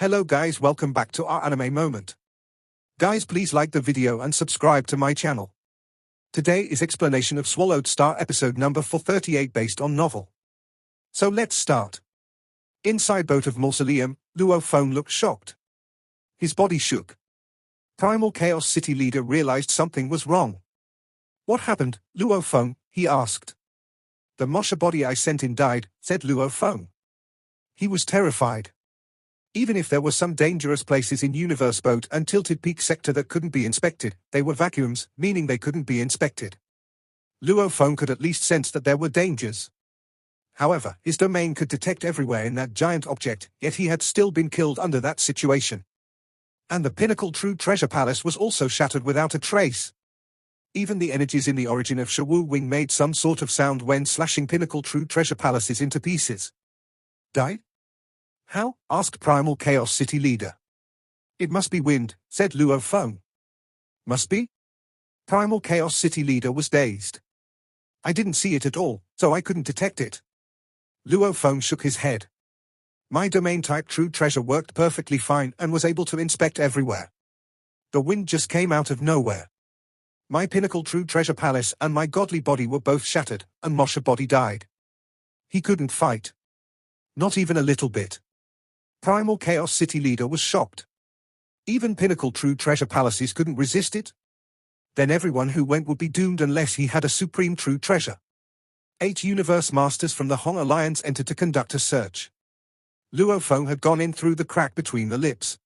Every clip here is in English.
Hello guys, welcome back to our anime moment. Guys, please like the video and subscribe to my channel. Today is explanation of Swallowed Star episode number 438 based on novel. So let's start. Inside boat of mausoleum, Luo Feng looked shocked. His body shook. Primal Chaos City leader realized something was wrong. What happened, Luo Feng? He asked. The Mosha body I sent in died, said Luo Feng. He was terrified. Even if there were some dangerous places in Universe Boat and Tilted Peak sector that couldn't be inspected, they were vacuums, meaning they couldn't be inspected. Luo Feng could at least sense that there were dangers. However, his domain could detect everywhere in that giant object, yet he had still been killed under that situation. And the pinnacle True Treasure Palace was also shattered without a trace. Even the energies in the origin of Shawu Wing made some sort of sound when slashing pinnacle True Treasure Palaces into pieces. Died? How? Asked Primal Chaos City leader. It must be wind, said Luo Feng. Must be? Primal Chaos City leader was dazed. I didn't see it at all, so I couldn't detect it. Luo Feng shook his head. My domain type True Treasure worked perfectly fine and was able to inspect everywhere. The wind just came out of nowhere. My pinnacle True Treasure Palace and my godly body were both shattered, and Mosha body died. He couldn't fight. Not even a little bit. Primal Chaos City leader was shocked. Even pinnacle True Treasure Palaces couldn't resist it? Then everyone who went would be doomed unless he had a supreme True Treasure. 8 Universe Masters from the Hong Alliance entered to conduct a search. Luo Feng had gone in through the crack between the lips.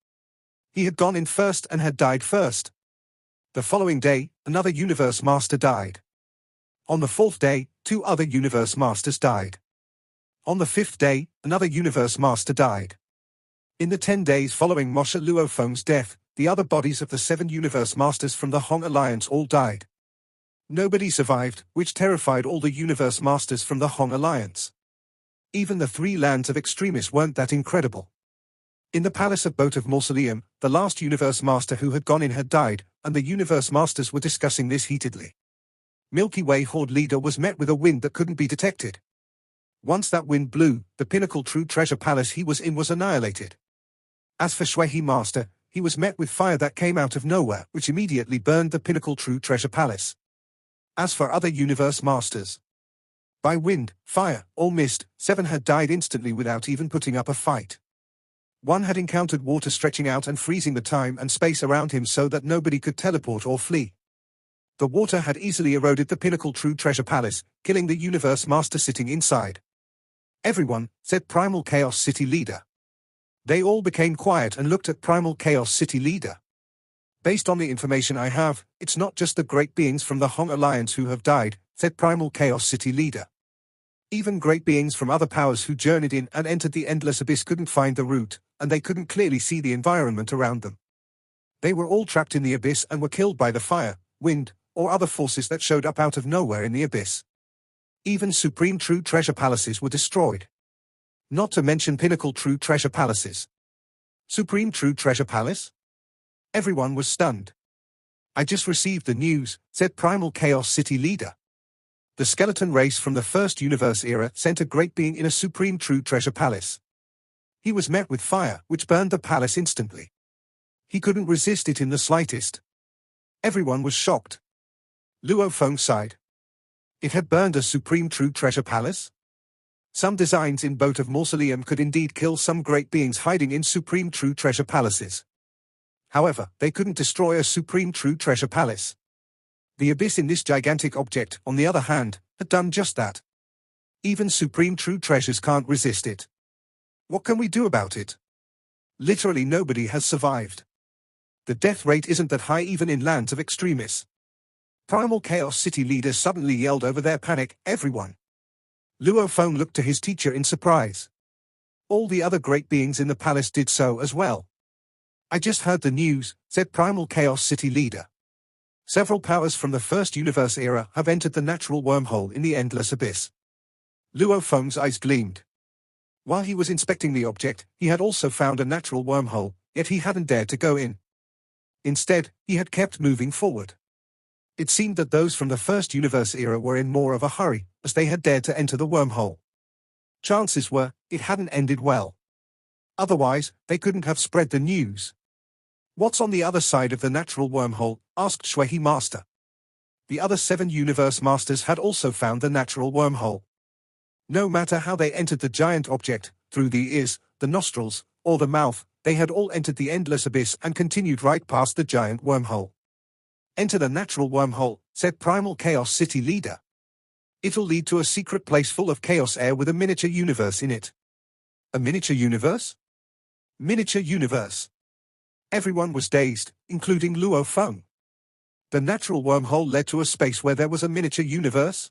He had gone in first and had died first. The following day, another Universe Master died. On the 4th day, 2 other Universe Masters died. On the 5th day, another Universe Master died. In the 10 days following Mosha Luo Feng's death, the other bodies of the 7 Universe Masters from the Hong Alliance all died. Nobody survived, which terrified all the Universe Masters from the Hong Alliance. Even the 3 lands of extremists weren't that incredible. In the Palace of Boat of Mausoleum, the last Universe Master who had gone in had died, and the Universe Masters were discussing this heatedly. Milky Way Horde leader was met with a wind that couldn't be detected. Once that wind blew, the pinnacle True Treasure Palace he was in was annihilated. As for Shui Master, he was met with fire that came out of nowhere, which immediately burned the pinnacle True Treasure Palace. As for other Universe Masters, by wind, fire, or mist, 7 had died instantly without even putting up a fight. 1 had encountered water stretching out and freezing the time and space around him so that nobody could teleport or flee. The water had easily eroded the pinnacle True Treasure Palace, killing the Universe Master sitting inside. Everyone, said Primal Chaos City leader. They all became quiet and looked at Primal Chaos City leader. Based on the information I have, it's not just the great beings from the Hong Alliance who have died, said Primal Chaos City leader. Even great beings from other powers who journeyed in and entered the endless abyss couldn't find the route, and they couldn't clearly see the environment around them. They were all trapped in the abyss and were killed by the fire, wind, or other forces that showed up out of nowhere in the abyss. Even Supreme True Treasure Palaces were destroyed. Not to mention pinnacle True Treasure Palaces. Supreme True Treasure Palace? Everyone was stunned. I just received the news, said Primal Chaos City leader. The skeleton race from the first universe era sent a great being in a Supreme True Treasure Palace. He was met with fire, which burned the palace instantly. He couldn't resist it in the slightest. Everyone was shocked. Luo Feng sighed. It had burned a Supreme True Treasure Palace? Some designs in Boat of Mausoleum could indeed kill some great beings hiding in Supreme True Treasure Palaces. However, they couldn't destroy a Supreme True Treasure Palace. The abyss in this gigantic object, on the other hand, had done just that. Even Supreme True Treasures can't resist it. What can we do about it? Literally nobody has survived. The death rate isn't that high even in lands of extremists. Primal Chaos City leaders suddenly yelled over their panic, everyone. Luo Feng looked to his teacher in surprise. All the other great beings in the palace did so as well. I just heard the news, said Primal Chaos City leader. Several powers from the first universe era have entered the natural wormhole in the endless abyss. Luo Feng's eyes gleamed. While he was inspecting the object, he had also found a natural wormhole, yet he hadn't dared to go in. Instead, he had kept moving forward. It seemed that those from the first universe era were in more of a hurry, as they had dared to enter the wormhole. Chances were, it hadn't ended well. Otherwise, they couldn't have spread the news. What's on the other side of the natural wormhole? Asked Shuehi Master. The other 7 universe masters had also found the natural wormhole. No matter how they entered the giant object, through the ears, the nostrils, or the mouth, they had all entered the endless abyss and continued right past the giant wormhole. Enter the natural wormhole, said Primal Chaos City leader. It'll lead to a secret place full of chaos air with a miniature universe in it. A miniature universe? Miniature universe. Everyone was dazed, including Luo Feng. The natural wormhole led to a space where there was a miniature universe?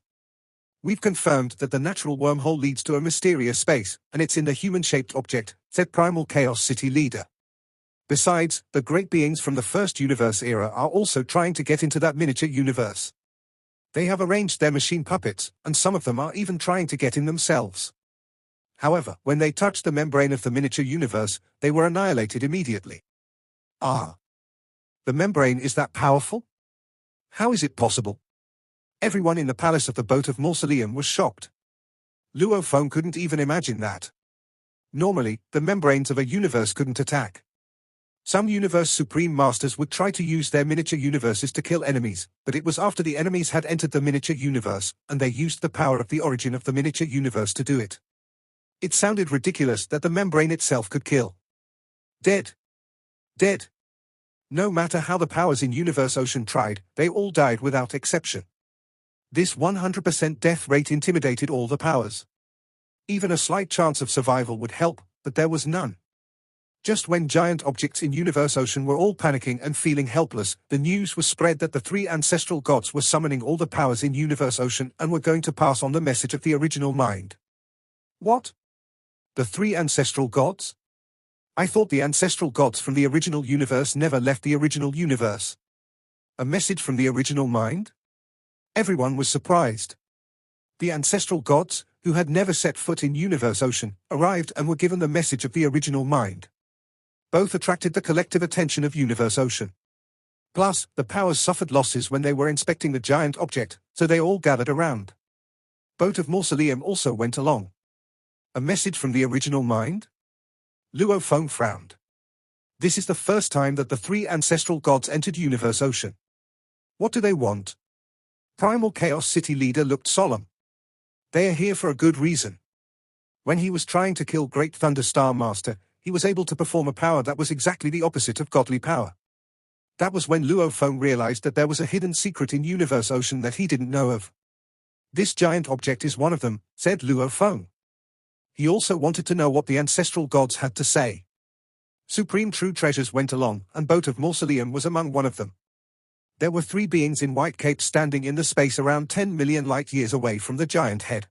We've confirmed that the natural wormhole leads to a mysterious space, and it's in the human-shaped object, said Primal Chaos City leader. Besides, the great beings from the first universe era are also trying to get into that miniature universe. They have arranged their machine puppets, and some of them are even trying to get in themselves. However, when they touched the membrane of the miniature universe, they were annihilated immediately. Ah. The membrane is that powerful? How is it possible? Everyone in the palace of the Boat of Mausoleum was shocked. Luo Feng couldn't even imagine that. Normally, the membranes of a universe couldn't attack. Some universe supreme masters would try to use their miniature universes to kill enemies, but it was after the enemies had entered the miniature universe, and they used the power of the origin of the miniature universe to do it. It sounded ridiculous that the membrane itself could kill. Dead. Dead. No matter how the powers in Universe Ocean tried, they all died without exception. This 100% death rate intimidated all the powers. Even a slight chance of survival would help, but there was none. Just when giant objects in Universe Ocean were all panicking and feeling helpless, the news was spread that the 3 ancestral gods were summoning all the powers in Universe Ocean and were going to pass on the message of the original mind. What? The 3 ancestral gods? I thought the ancestral gods from the original universe never left the original universe. A message from the original mind? Everyone was surprised. The ancestral gods, who had never set foot in Universe Ocean, arrived and were given the message of the original mind. Both attracted the collective attention of Universe Ocean. Plus, the powers suffered losses when they were inspecting the giant object, so they all gathered around. Boat of Mausoleum also went along. A message from the original mind? Luo Feng frowned. This is the first time that the 3 ancestral gods entered Universe Ocean. What do they want? Primal Chaos City leader looked solemn. They are here for a good reason. When he was trying to kill Great Thunder Star Master, he was able to perform a power that was exactly the opposite of godly power. That was when Luo Feng realized that there was a hidden secret in Universe Ocean that he didn't know of. This giant object is one of them, said Luo Feng. He also wanted to know what the ancestral gods had to say. Supreme True Treasures went along, and Boat of Mausoleum was among one of them. There were 3 beings in white capes standing in the space around 10 million light-years away from the giant head.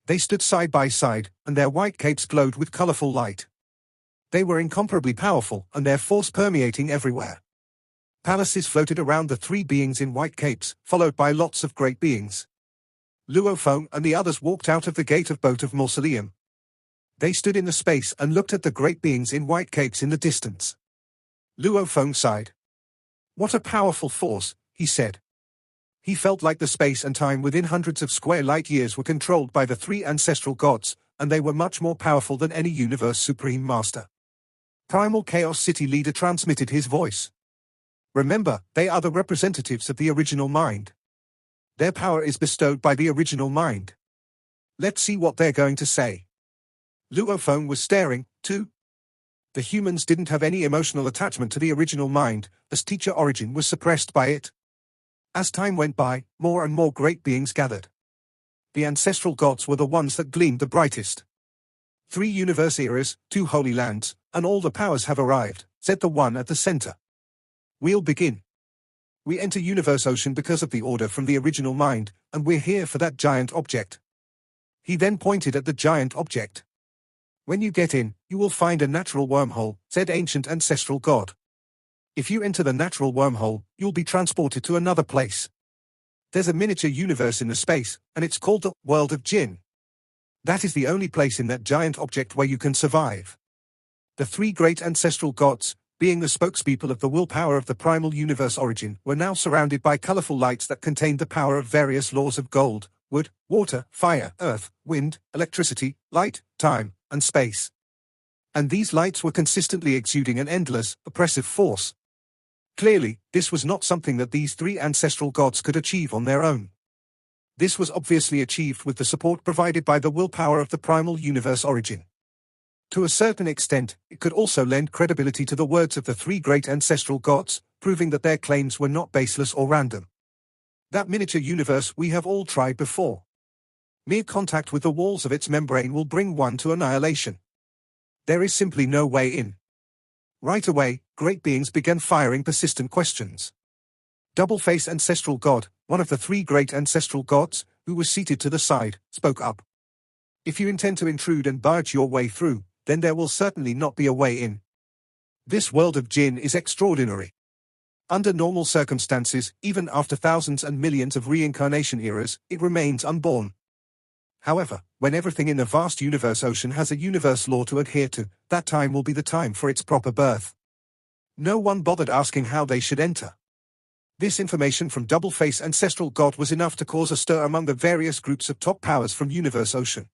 They stood side by side, and their white capes glowed with colorful light. They were incomparably powerful, and their force permeating everywhere. Palaces floated around the 3 beings in white capes, followed by lots of great beings. Luo Feng and the others walked out of the gate of Boat of Mausoleum. They stood in the space and looked at the great beings in white capes in the distance. Luo Feng sighed. What a powerful force, he said. He felt like the space and time within hundreds of square light-years were controlled by the 3 ancestral gods, and they were much more powerful than any universe supreme master. Primal Chaos City leader transmitted his voice. Remember, they are the representatives of the original mind. Their power is bestowed by the original mind. Let's see what they're going to say. Luo Feng was staring, too. The humans didn't have any emotional attachment to the original mind, as teacher origin was suppressed by it. As time went by, more and more great beings gathered. The ancestral gods were the ones that gleamed the brightest. 3 universe eras, 2 holy lands, and all the powers have arrived, said the one at the center. We'll begin. We enter Universe Ocean because of the order from the original mind, and we're here for that giant object. He then pointed at the giant object. When you get in, you will find a natural wormhole, said ancient ancestral god. If you enter the natural wormhole, you'll be transported to another place. There's a miniature universe in the space, and it's called the world of Jinn. That is the only place in that giant object where you can survive. The 3 great ancestral gods, being the spokespeople of the willpower of the primal universe origin, were now surrounded by colorful lights that contained the power of various laws of gold, wood, water, fire, earth, wind, electricity, light, time, and space. And these lights were consistently exuding an endless, oppressive force. Clearly, this was not something that these three ancestral gods could achieve on their own. This was obviously achieved with the support provided by the willpower of the primal universe origin. To a certain extent, it could also lend credibility to the words of the three great ancestral gods, proving that their claims were not baseless or random. That miniature universe we have all tried before. Mere contact with the walls of its membrane will bring one to annihilation. There is simply no way in. Right away, great beings began firing persistent questions. Double-Face Ancestral God, one of the three great ancestral gods, who was seated to the side, spoke up. If you intend to intrude and barge your way through, then there will certainly not be a way in. This world of Jinn is extraordinary. Under normal circumstances, even after thousands and millions of reincarnation eras, it remains unborn. However, when everything in the vast universe ocean has a universe law to adhere to, that time will be the time for its proper birth. No one bothered asking how they should enter. This information from Double-Face Ancestral God was enough to cause a stir among the various groups of top powers from universe ocean.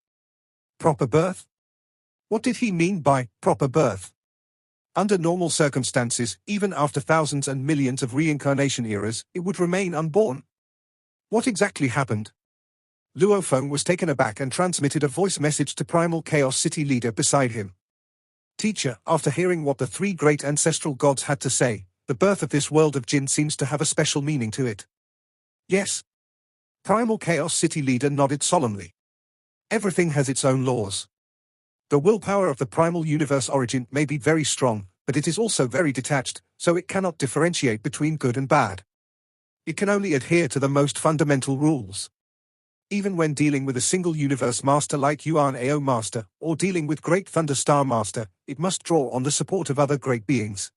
Proper birth? What did he mean by proper birth? Under normal circumstances, even after thousands and millions of reincarnation eras, it would remain unborn. What exactly happened? Luo Feng was taken aback and transmitted a voice message to Primal Chaos City leader beside him. Teacher, after hearing what the three great ancestral gods had to say, the birth of this world of Jinn seems to have a special meaning to it. Yes. Primal Chaos City leader nodded solemnly. Everything has its own laws. The willpower of the primal universe origin may be very strong, but it is also very detached, so it cannot differentiate between good and bad. It can only adhere to the most fundamental rules. Even when dealing with a single universe master like Yuan Ao Master, or dealing with Great Thunder Star Master, it must draw on the support of other great beings.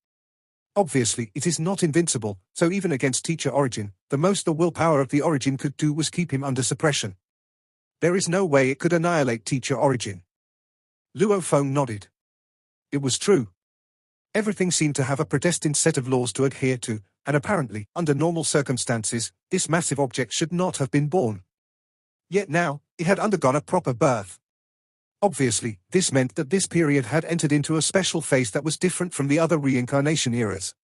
Obviously, it is not invincible, so even against Teacher Origin, the most the willpower of the Origin could do was keep him under suppression. There is no way it could annihilate Teacher Origin. Luo Feng nodded. It was true. Everything seemed to have a predestined set of laws to adhere to, and apparently, under normal circumstances, this massive object should not have been born. Yet now, it had undergone a proper birth. Obviously, this meant that this period had entered into a special phase that was different from the other reincarnation eras.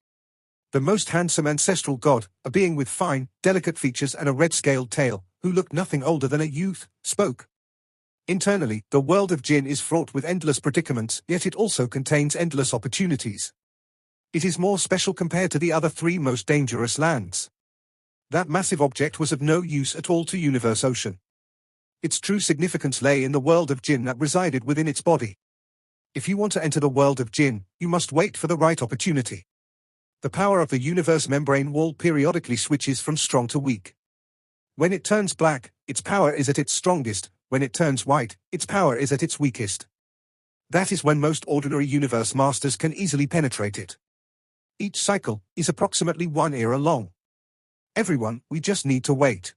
The most handsome ancestral god, a being with fine, delicate features and a red-scaled tail, who looked nothing older than a youth, spoke. Internally, the world of Jinn is fraught with endless predicaments, yet it also contains endless opportunities. It is more special compared to the other three most dangerous lands. That massive object was of no use at all to Universe Ocean. Its true significance lay in the world of Jinn that resided within its body. If you want to enter the world of Jinn, you must wait for the right opportunity. The power of the universe membrane wall periodically switches from strong to weak. When it turns black, its power is at its strongest. When it turns white, its power is at its weakest. That is when most ordinary universe masters can easily penetrate it. Each cycle is approximately 1 era long. Everyone, we just need to wait.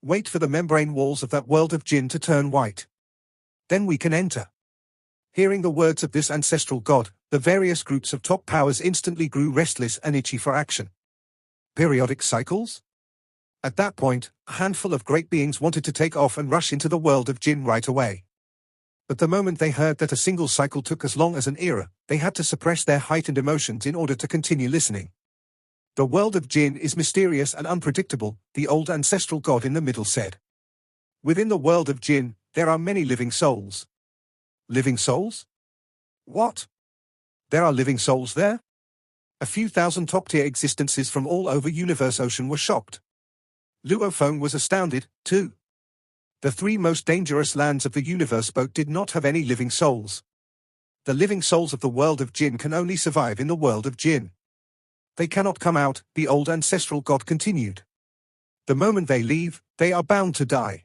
Wait for the membrane walls of that world of Jinn to turn white. Then we can enter. Hearing the words of this ancestral god, the various groups of top powers instantly grew restless and itchy for action. Periodic cycles? At that point, a handful of great beings wanted to take off and rush into the world of Jinn right away. But the moment they heard that a single cycle took as long as an era, they had to suppress their heightened emotions in order to continue listening. The world of Jinn is mysterious and unpredictable, the old ancestral god in the middle said. Within the world of Jinn, there are many living souls. Living souls? What? There are living souls there? A few thousand top-tier existences from all over Universe Ocean were shocked. Luo Feng was astounded, too. The three most dangerous lands of the universe boat did not have any living souls. The living souls of the world of Jinn can only survive in the world of Jinn. They cannot come out, the old ancestral god continued. The moment they leave, they are bound to die.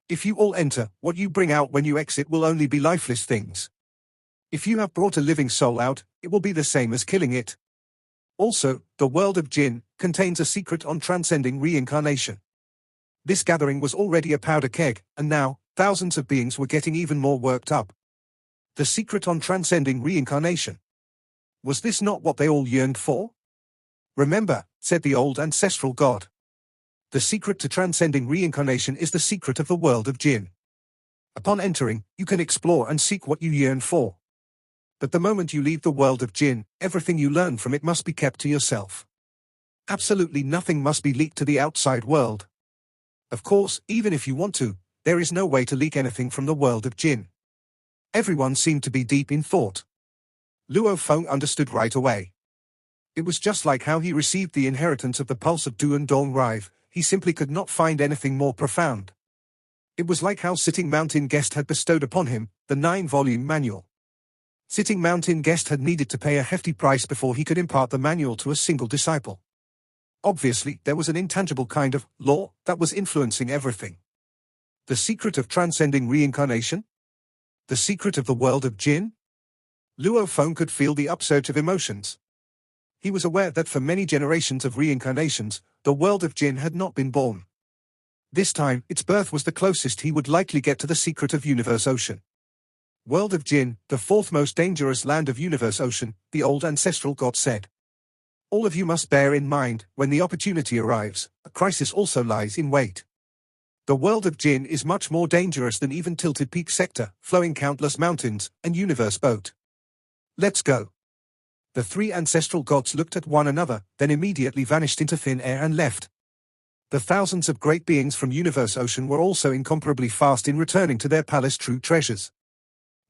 If you all enter, what you bring out when you exit will only be lifeless things. If you have brought a living soul out, it will be the same as killing it. Also, the world of Jinn contains a secret on transcending reincarnation. This gathering was already a powder keg, and now, thousands of beings were getting even more worked up. The secret on transcending reincarnation. Was this not what they all yearned for? Remember, said the old ancestral god. The secret to transcending reincarnation is the secret of the world of Jinn. Upon entering, you can explore and seek what you yearn for. But the moment you leave the world of Jinn, everything you learn from it must be kept to yourself. Absolutely nothing must be leaked to the outside world. Of course, even if you want to, there is no way to leak anything from the world of Jinn. Everyone seemed to be deep in thought. Luo Feng understood right away. It was just like how he received the inheritance of the pulse of Du and Dong Rive, he simply could not find anything more profound. It was like how Sitting Mountain Guest had bestowed upon him the 9-volume manual. Sitting Mountain Guest had needed to pay a hefty price before he could impart the manual to a single disciple. Obviously, there was an intangible kind of law that was influencing everything. The secret of transcending reincarnation? The secret of the world of Jinn? Luo Feng could feel the upsurge of emotions. He was aware that for many generations of reincarnations, the world of Jinn had not been born. This time, its birth was the closest he would likely get to the secret of Universe Ocean. World of Jinn, the fourth most dangerous land of Universe Ocean, the old ancestral god said. All of you must bear in mind, when the opportunity arrives, a crisis also lies in wait. The world of Jinn is much more dangerous than even Tilted Peak Sector, flowing countless mountains, and Universe Boat. Let's go. The three ancestral gods looked at one another, then immediately vanished into thin air and left. The thousands of great beings from Universe Ocean were also incomparably fast in returning to their palace true treasures.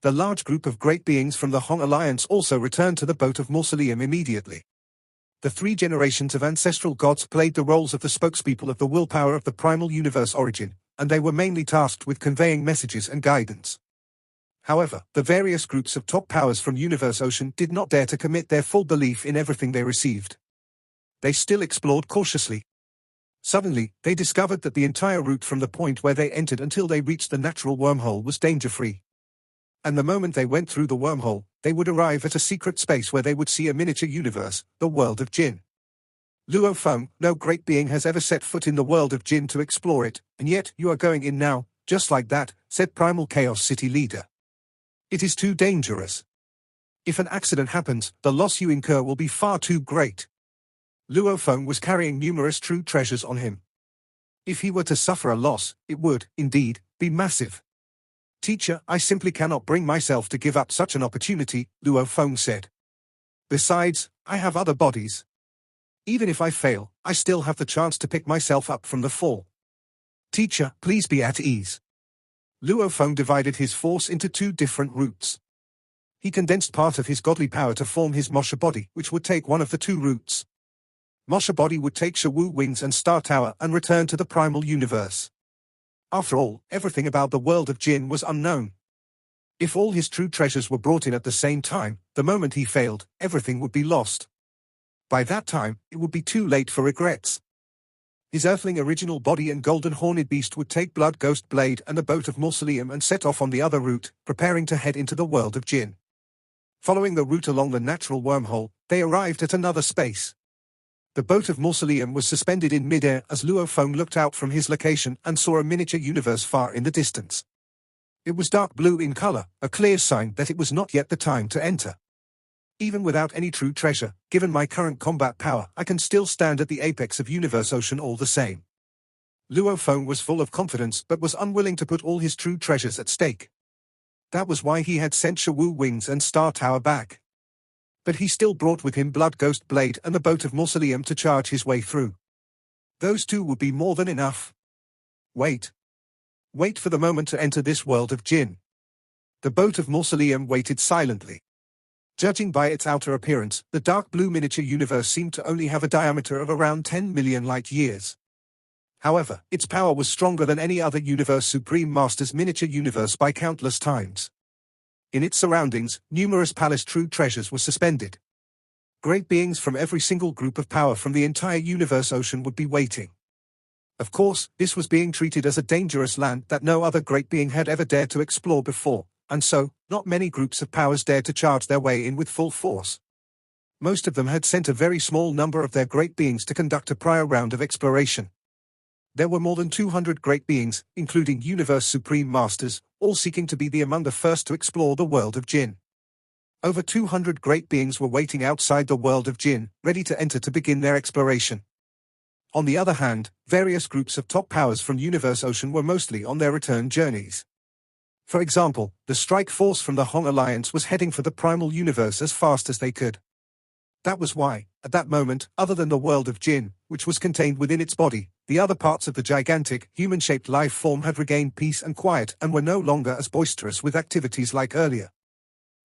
The large group of great beings from the Hong Alliance also returned to the boat of Mausoleum immediately. The 3 generations of ancestral gods played the roles of the spokespeople of the willpower of the primal universe origin, and they were mainly tasked with conveying messages and guidance. However, the various groups of top powers from Universe Ocean did not dare to commit their full belief in everything they received. They still explored cautiously. Suddenly, they discovered that the entire route from the point where they entered until they reached the natural wormhole was danger-free. And the moment they went through the wormhole, they would arrive at a secret space where they would see a miniature universe, the world of Jinn. Luo Feng, no great being has ever set foot in the world of Jinn to explore it, and yet you are going in now, just like that, said Primal Chaos City leader. It is too dangerous. If an accident happens, the loss you incur will be far too great. Luo Feng was carrying numerous true treasures on him. If he were to suffer a loss, it would, indeed, be massive. Teacher, I simply cannot bring myself to give up such an opportunity, Luo Feng said. Besides, I have other bodies. Even if I fail, I still have the chance to pick myself up from the fall. Teacher, please be at ease. Luo Feng divided his force into 2 different routes. He condensed part of his godly power to form his Mosha body, which would take one of the 2 routes. Mosha body would take Shawu Wings and Star Tower and return to the primal universe. After all, everything about the world of Jinn was unknown. If all his true treasures were brought in at the same time, the moment he failed, everything would be lost. By that time, it would be too late for regrets. His earthling original body and golden horned beast would take Blood Ghost Blade and the boat of Mausoleum and set off on the other route, preparing to head into the world of Jinn. Following the route along the natural wormhole, they arrived at another space. The boat of Mausoleum was suspended in mid-air as Luo Feng looked out from his location and saw a miniature universe far in the distance. It was dark blue in color, a clear sign that it was not yet the time to enter. Even without any true treasure, given my current combat power, I can still stand at the apex of Universe Ocean all the same. Luo Feng was full of confidence but was unwilling to put all his true treasures at stake. That was why he had sent Shawu Wings and Star Tower back. But he still brought with him Blood Ghost Blade and the boat of Mausoleum to charge his way through. Those 2 would be more than enough. Wait. Wait for the moment to enter this world of Jinn. The boat of Mausoleum waited silently. Judging by its outer appearance, the dark blue miniature universe seemed to only have a diameter of around 10 million light-years. However, its power was stronger than any other Universe Supreme Master's miniature universe by countless times. In its surroundings, numerous palace true treasures were suspended. Great beings from every single group of power from the entire Universe Ocean would be waiting. Of course, this was being treated as a dangerous land that no other great being had ever dared to explore before, and so, not many groups of powers dared to charge their way in with full force. Most of them had sent a very small number of their great beings to conduct a prior round of exploration. There were more than 200 great beings, including Universe Supreme Masters, all seeking to be among the first to explore the world of Jinn. Over 200 great beings were waiting outside the world of Jinn, ready to enter to begin their exploration. On the other hand, various groups of top powers from Universe Ocean were mostly on their return journeys. For example, the strike force from the Hong Alliance was heading for the primal universe as fast as they could. That was why, at that moment, other than the world of Jin, which was contained within its body, the other parts of the gigantic, human-shaped life form had regained peace and quiet and were no longer as boisterous with activities like earlier.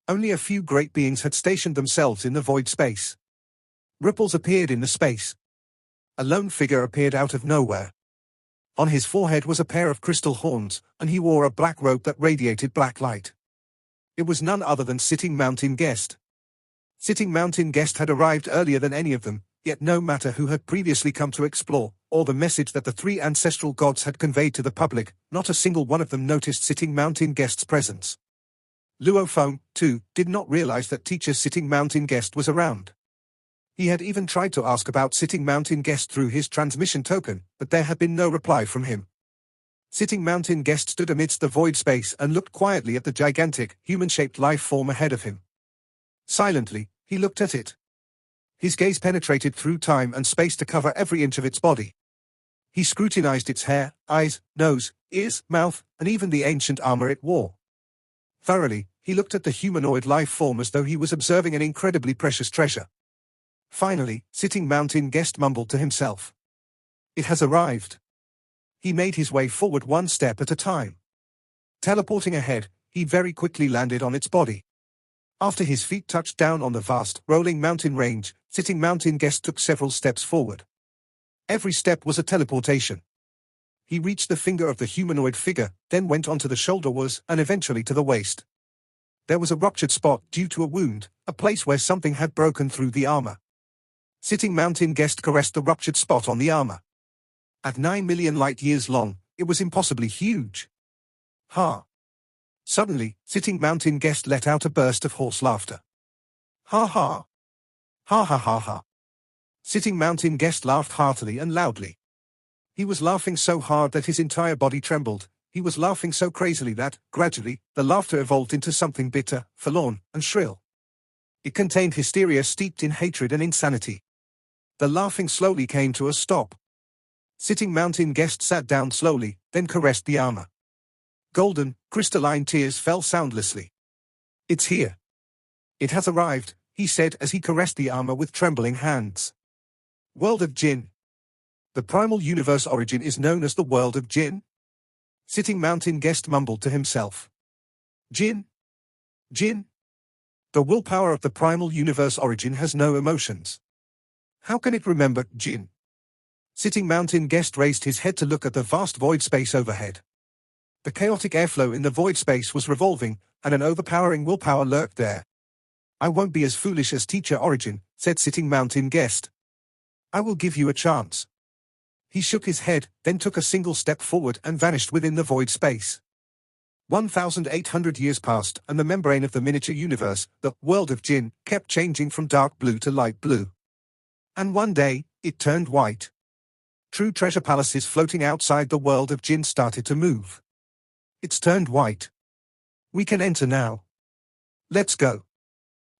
Only a few great beings had stationed themselves in the void space. Ripples appeared in the space. A lone figure appeared out of nowhere. On his forehead was a pair of crystal horns, and he wore a black robe that radiated black light. It was none other than Sitting Mountain Guest. Sitting Mountain Guest had arrived earlier than any of them, yet no matter who had previously come to explore, or the message that the three ancestral gods had conveyed to the public, not a single one of them noticed Sitting Mountain Guest's presence. Luo Feng, too, did not realize that teacher Sitting Mountain Guest was around. He had even tried to ask about Sitting Mountain Guest through his transmission token, but there had been no reply from him. Sitting Mountain Guest stood amidst the void space and looked quietly at the gigantic, human-shaped life form ahead of him. Silently, he looked at it. His gaze penetrated through time and space to cover every inch of its body. He scrutinized its hair, eyes, nose, ears, mouth, and even the ancient armor it wore. Thoroughly, he looked at the humanoid life form as though he was observing an incredibly precious treasure. Finally, Sitting Mountain Guest mumbled to himself. It has arrived. He made his way forward one step at a time. Teleporting ahead, he very quickly landed on its body. After his feet touched down on the vast, rolling mountain range, Sitting Mountain Guest took several steps forward. Every step was a teleportation. He reached the finger of the humanoid figure, then went onto the shoulder and eventually to the waist. There was a ruptured spot due to a wound, a place where something had broken through the armor. Sitting Mountain Guest caressed the ruptured spot on the armor. At 9 million light-years long, it was impossibly huge. Ha! Suddenly, Sitting Mountain Guest let out a burst of hoarse laughter. Ha ha! Ha ha ha ha! Sitting Mountain Guest laughed heartily and loudly. He was laughing so hard that his entire body trembled. He was laughing so crazily that, gradually, the laughter evolved into something bitter, forlorn, and shrill. It contained hysteria steeped in hatred and insanity. The laughing slowly came to a stop. Sitting Mountain Guest sat down slowly, then caressed the armor. Golden, crystalline tears fell soundlessly. It's here. It has arrived, he said as he caressed the armor with trembling hands. World of Jin. The primal universe origin is known as the world of Jin. Sitting Mountain Guest mumbled to himself. Jin? Jin? The willpower of the primal universe origin has no emotions. How can it remember Jin? Sitting Mountain Guest raised his head to look at the vast void space overhead. The chaotic airflow in the void space was revolving, and an overpowering willpower lurked there. I won't be as foolish as Teacher Origin, said Sitting Mountain Guest. I will give you a chance. He shook his head, then took a single step forward and vanished within the void space. 1,800 years passed, and the membrane of the miniature universe, the world of Jin, kept changing from dark blue to light blue. And one day, it turned white. True treasure palaces floating outside the world of Jin started to move. It's turned white. We can enter now. Let's go.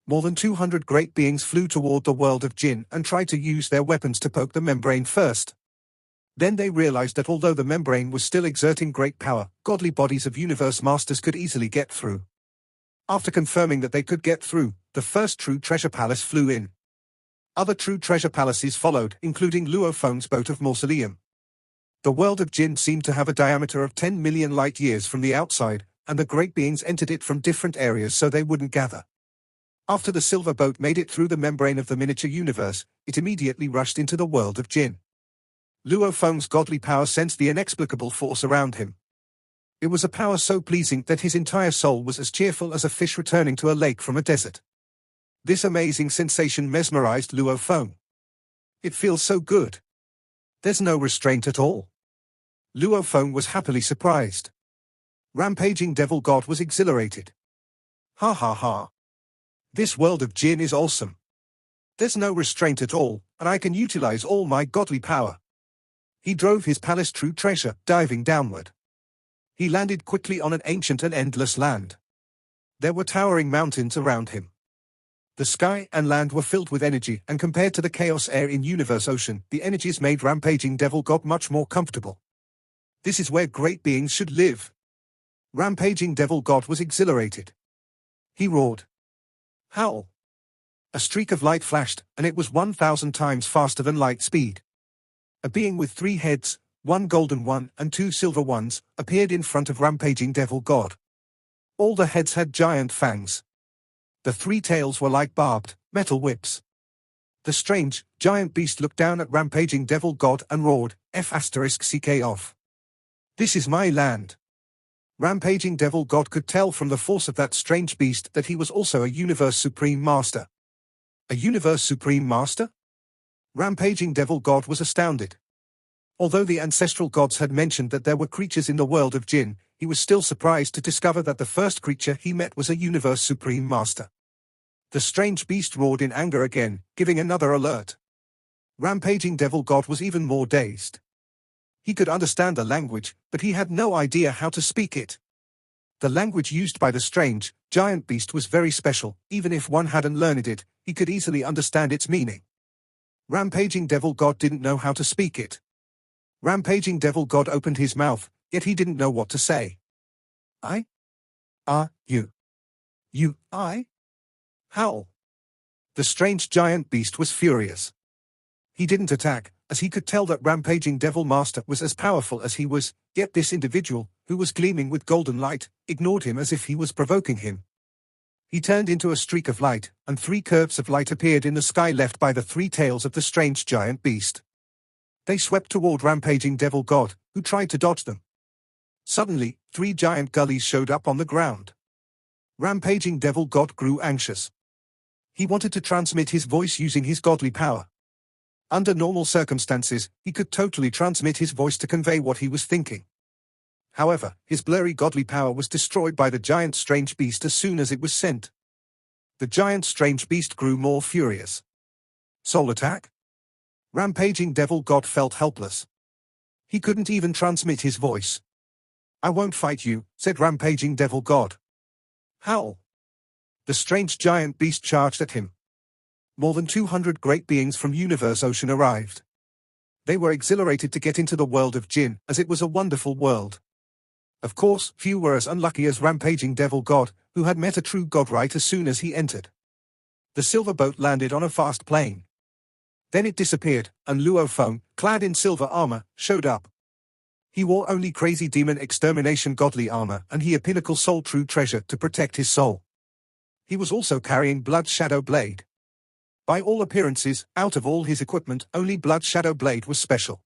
More than 200 great beings flew toward the world of Jin and tried to use their weapons to poke the membrane first. Then they realized that although the membrane was still exerting great power, godly bodies of universe masters could easily get through. After confirming that they could get through, the first true treasure palace flew in. Other true treasure palaces followed, including Luo Feng's boat of mausoleum. The world of Jin seemed to have a diameter of 10 million light-years from the outside, and the great beings entered it from different areas so they wouldn't gather. After the silver boat made it through the membrane of the miniature universe, it immediately rushed into the world of Jin. Luo Feng's godly power sensed the inexplicable force around him. It was a power so pleasing that his entire soul was as cheerful as a fish returning to a lake from a desert. This amazing sensation mesmerized Luo Feng. It feels so good. There's no restraint at all. Luo Feng was happily surprised. Rampaging Devil God was exhilarated. Ha ha ha. This world of Jin is awesome. There's no restraint at all, and I can utilize all my godly power. He drove his palace true treasure, diving downward. He landed quickly on an ancient and endless land. There were towering mountains around him. The sky and land were filled with energy, and compared to the chaos air in Universe Ocean, the energies made Rampaging Devil God much more comfortable. This is where great beings should live. Rampaging devil god was exhilarated. He roared. Howl! A streak of light flashed, and it was 1,000 times faster than light speed. A being with 3 heads, 1 golden one and 2 silver ones, appeared in front of Rampaging devil god. All the heads had giant fangs. The 3 tails were like barbed, metal whips. The strange, giant beast looked down at Rampaging devil god and roared, F***ck off. This is my land. Rampaging devil god could tell from the force of that strange beast that he was also a universe supreme master. A universe supreme master? Rampaging devil god was astounded. Although the ancestral gods had mentioned that there were creatures in the world of Jinn, he was still surprised to discover that the first creature he met was a universe supreme master. The strange beast roared in anger again, giving another alert. Rampaging devil god was even more dazed. He could understand the language, but he had no idea how to speak it. The language used by the strange, giant beast was very special. Even if one hadn't learned it, he could easily understand its meaning. Rampaging devil god didn't know how to speak it. Rampaging devil god opened his mouth, yet he didn't know what to say. I? Howl! The strange giant beast was furious. He didn't attack, as he could tell that Rampaging devil master was as powerful as he was, yet this individual, who was gleaming with golden light, ignored him as if he was provoking him. He turned into a streak of light, and 3 curves of light appeared in the sky left by the 3 tails of the strange giant beast. They swept toward Rampaging devil god, who tried to dodge them. Suddenly, 3 giant gullies showed up on the ground. Rampaging devil god grew anxious. He wanted to transmit his voice using his godly power. Under normal circumstances, he could totally transmit his voice to convey what he was thinking. However, his blurry godly power was destroyed by the giant strange beast as soon as it was sent. The giant strange beast grew more furious. Soul attack? Rampaging devil god felt helpless. He couldn't even transmit his voice. I won't fight you, said Rampaging devil god. Howl! The strange giant beast charged at him. More than 200 great beings from Universe Ocean arrived. They were exhilarated to get into the world of Jinn, as it was a wonderful world. Of course, few were as unlucky as Rampaging devil god, who had met a true god right as soon as he entered. The silver boat landed on a vast plain. Then it disappeared, and Luo Feng, clad in silver armor, showed up. He wore only crazy demon extermination godly armor, and he a pinnacle soul true treasure to protect his soul. He was also carrying Blood Shadow Blade. By all appearances, out of all his equipment, only Blood Shadow Blade was special.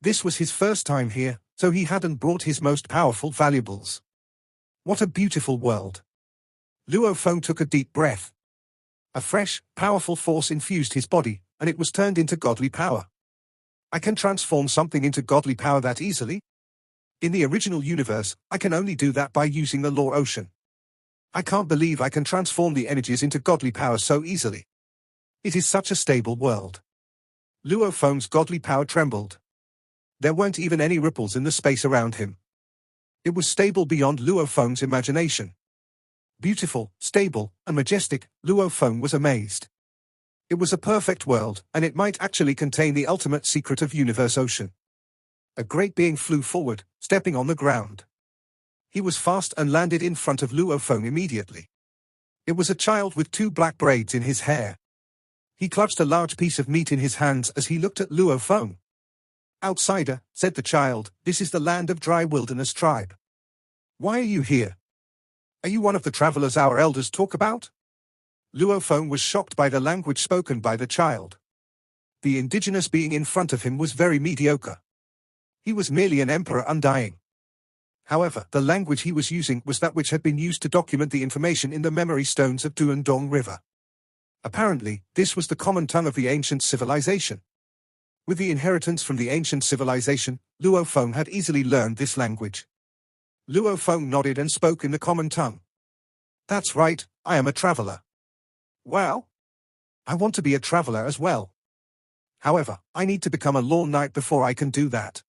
This was his first time here, so he hadn't brought his most powerful valuables. What a beautiful world. Luo Feng took a deep breath. A fresh, powerful force infused his body, and it was turned into godly power. I can transform something into godly power that easily? In the original universe, I can only do that by using the Luo Ocean. I can't believe I can transform the energies into godly power so easily. It is such a stable world. Luo Feng's godly power trembled. There weren't even any ripples in the space around him. It was stable beyond Luo Feng's imagination. Beautiful, stable, and majestic, Luo Feng was amazed. It was a perfect world, and it might actually contain the ultimate secret of Universe Ocean. A great being flew forward, stepping on the ground. He was fast and landed in front of Luo Feng immediately. It was a child with 2 black braids in his hair. He clutched a large piece of meat in his hands as he looked at Luo Feng. Outsider, said the child, this is the land of Dry Wilderness tribe. Why are you here? Are you one of the travelers our elders talk about? Luo Feng was shocked by the language spoken by the child. The indigenous being in front of him was very mediocre. He was merely an emperor undying. However, the language he was using was that which had been used to document the information in the memory stones of Duandong River. Apparently, this was the common tongue of the ancient civilization. With the inheritance from the ancient civilization, Luo Feng had easily learned this language. Luo Feng nodded and spoke in the common tongue. That's right, I am a traveler. Well, I want to be a traveler as well. However, I need to become a law knight before I can do that.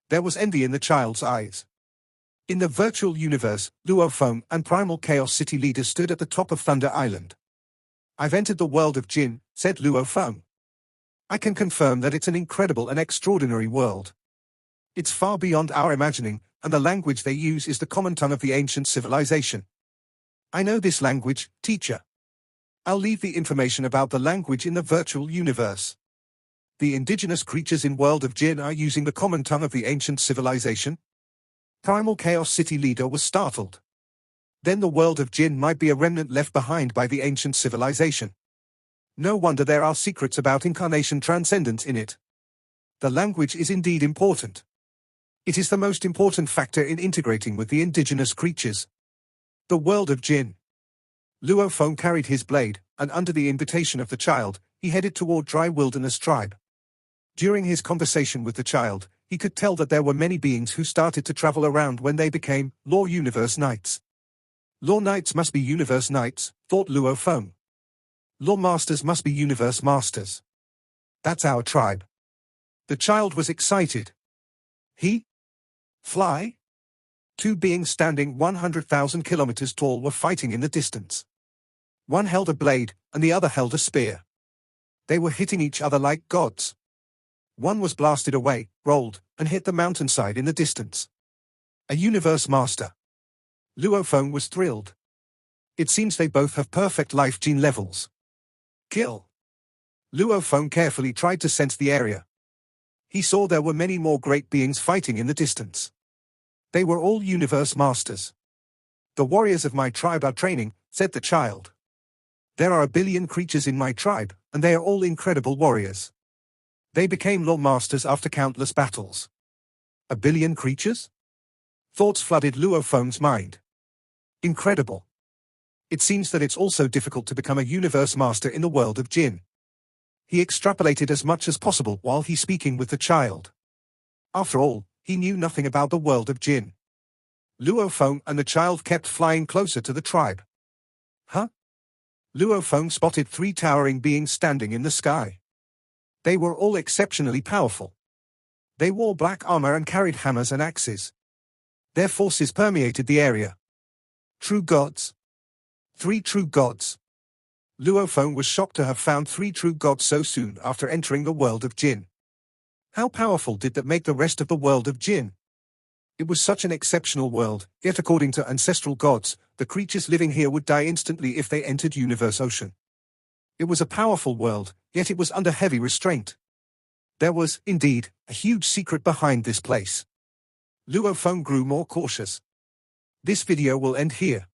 There was envy in the child's eyes. In the virtual universe, Luo Feng and Primal Chaos City leader stood at the top of Thunder Island. I've entered the world of Jinn, said Luo Feng. I can confirm that it's an incredible and extraordinary world. It's far beyond our imagining, and the language they use is the common tongue of the ancient civilization. I know this language, teacher. I'll leave the information about the language in the virtual universe. The indigenous creatures in world of Jinn are using the common tongue of the ancient civilization? Primal Chaos City leader was startled. Then the world of Jinn might be a remnant left behind by the ancient civilization. No wonder there are secrets about incarnation transcendence in it. The language is indeed important. It is the most important factor in integrating with the indigenous creatures. The world of Jinn. Luo Feng carried his blade, and under the invitation of the child, he headed toward Dry Wilderness Tribe. During his conversation with the child, he could tell that there were many beings who started to travel around when they became Law Universe Knights. Law Knights must be Universe Knights, thought Luo Feng. Law Masters must be Universe Masters. That's our tribe. The child was excited. He? Fly? Two beings standing 100,000 kilometers tall were fighting in the distance. One held a blade, and the other held a spear. They were hitting each other like gods. One was blasted away, rolled, and hit the mountainside in the distance. A Universe Master. Luo Feng was thrilled. It seems they both have perfect life gene levels. Kill. Luo Feng carefully tried to sense the area. He saw there were many more great beings fighting in the distance. They were all Universe Masters. The warriors of my tribe are training, said the child. There are 1 billion creatures in my tribe, and they are all incredible warriors. They became Law Masters after countless battles. 1 billion creatures? Thoughts flooded Luo Feng's mind. Incredible. It seems that it's also difficult to become a Universe Master in the world of Jinn. He extrapolated as much as possible while he speaking with the child. After all, he knew nothing about the world of Jinn. Luo Feng and the child kept flying closer to the tribe. Huh? Luo Feng spotted 3 towering beings standing in the sky. They were all exceptionally powerful. They wore black armor and carried hammers and axes. Their forces permeated the area. True gods. 3 true gods. Luo Feng was shocked to have found 3 true gods so soon after entering the world of Jinn. How powerful did that make the rest of the world of Jinn? It was such an exceptional world, yet according to ancestral gods, the creatures living here would die instantly if they entered Universe Ocean. It was a powerful world, yet it was under heavy restraint. There was, indeed, a huge secret behind this place. Luo Feng grew more cautious. This video will end here.